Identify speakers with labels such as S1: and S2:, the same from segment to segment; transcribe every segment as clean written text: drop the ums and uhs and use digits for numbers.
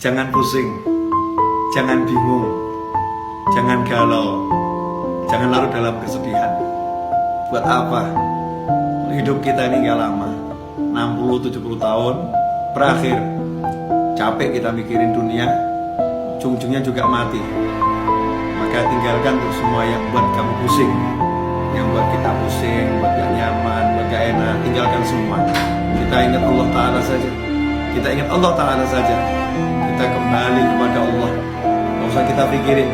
S1: Jangan pusing, jangan bingung, jangan galau, jangan larut dalam kesedihan. Buat apa? Hidup kita ini gak lama, 60-70 tahun berakhir. Capek kita mikirin dunia, ujung-ujungnya juga mati. Maka tinggalkan tuh semua yang buat kamu pusing, yang buat kita pusing, buat gak nyaman, buat gak enak. Tinggalkan semua. Kita ingat Allah Ta'ala saja. Kita ingat Allah Ta'ala saja. Kita kembali kepada Allah. Gak usah kita pikirin,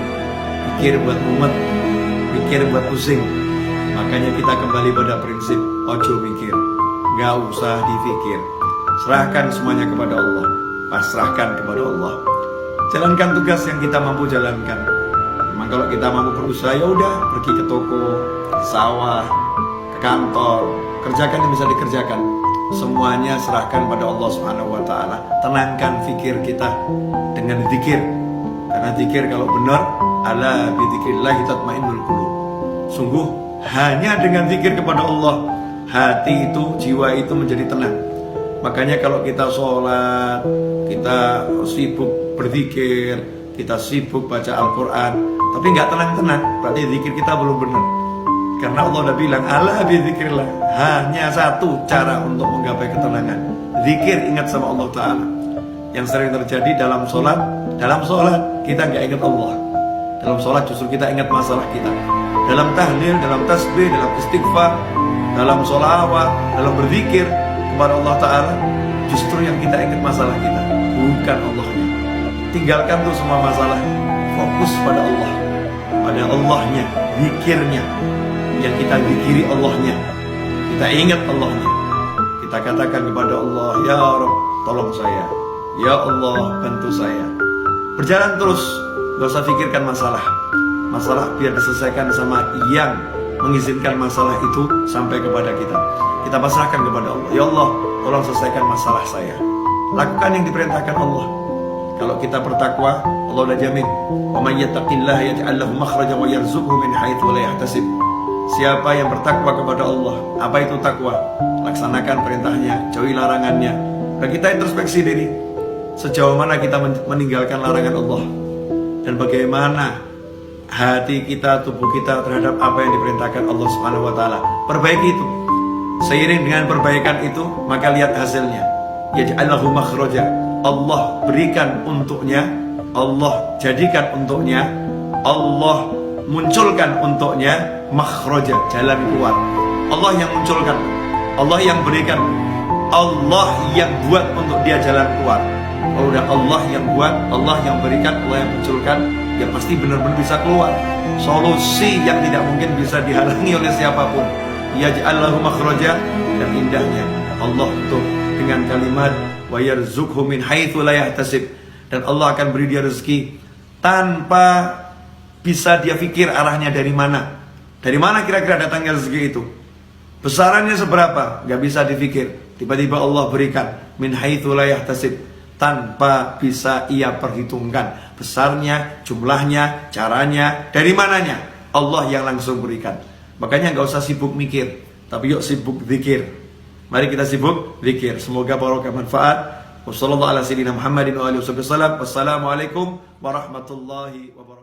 S1: pikir buat mumet, pikir buat pusing. Makanya kita kembali pada prinsip ojo mikir, gak usah dipikir. Serahkan semuanya kepada Allah, pasrahkan kepada Allah. Jalankan tugas yang kita mampu jalankan. Memang kalau kita mampu berusaha, ya udah, pergi ke toko, ke sawah, ke kantor, kerjakan yang bisa dikerjakan. Semuanya serahkan pada Allah Subhanahu wa Ta'ala. Tenangkan fikir kita dengan zikir. Karena zikir kalau benar, ala bi dzikrillah tatmainnul qulub. Sungguh hanya dengan zikir kepada Allah, hati itu, jiwa itu menjadi tenang. Makanya kalau kita sholat, kita sibuk berzikir, kita sibuk baca Al-Quran, tapi nggak tenang-tenang, berarti zikir kita belum benar. Karena Allah udah bilang, ala bi dzikrillah, hanya satu cara untuk menggapai ketenangan, zikir, ingat sama Allah Ta'ala. Yang sering terjadi dalam sholat kita nggak ingat Allah. Dalam sholat justru kita ingat masalah kita. Dalam tahlil, dalam tasbih, dalam istighfar, dalam sholawat, dalam berzikir kepada Allah Ta'ala, justru yang kita ingat masalah kita, bukan Allahnya. Tinggalkan tuh semua masalah, fokus pada Allah, pada Allahnya, zikirnya. Yang kita zikiri Allahnya, kita ingat Allahnya. Kita katakan kepada Allah, ya Rabb, tolong saya, ya Allah, bantu saya. Berjalan terus, gak usah pikirkan masalah biar diselesaikan sama yang mengizinkan masalah itu sampai kepada kita. Kita pasrahkan kepada Allah, ya Allah, tolong selesaikan masalah saya. Lakukan yang diperintahkan Allah. Kalau kita bertakwa, Allah udah jamin, wa may yattaqillaha yaj'al lahu makhrajan wa yarzuqhu min haitsu la yahtasib. Siapa yang bertakwa kepada Allah, apa itu takwa? Laksanakan perintahnya, jauhi larangannya. Dan kita introspeksi diri, sejauh mana kita meninggalkan larangan Allah, dan bagaimana hati kita, tubuh kita terhadap apa yang diperintahkan Allah Subhanahu wa Ta'ala. Perbaiki itu. Seiring dengan perbaikan itu, maka lihat hasilnya. Yaj'allahu makhraja. Allah berikan untuknya, Allah jadikan untuknya, Allah munculkan untuknya makhraja, jalan keluar. Allah yang munculkan, Allah yang berikan, Allah yang buat untuk dia jalan keluar. Kalau udah Allah yang buat, Allah yang berikan, Allah yang munculkan, ya pasti benar-benar bisa keluar. Solusi yang tidak mungkin bisa dihalangi oleh siapapun. Yaj'allahu makhraja. Dan indahnya Allah tuh dengan kalimat wa yarzuqhu min haitsu la yahtasib. Dan Allah akan beri dia rezeki tanpa bisa dia pikir arahnya dari mana. Dari mana kira-kira datangnya rezeki itu? Besarannya seberapa? Gak bisa dipikir. Tiba-tiba Allah berikan min haitsu la yahtasib, tanpa bisa ia perhitungkan besarnya, jumlahnya, caranya, dari mananya. Allah yang langsung berikan. Makanya gak usah sibuk mikir, tapi yuk sibuk zikir. Mari kita sibuk zikir. Semoga barokah manfaat. Wassalamualaikum warahmatullahi wabarakatuh.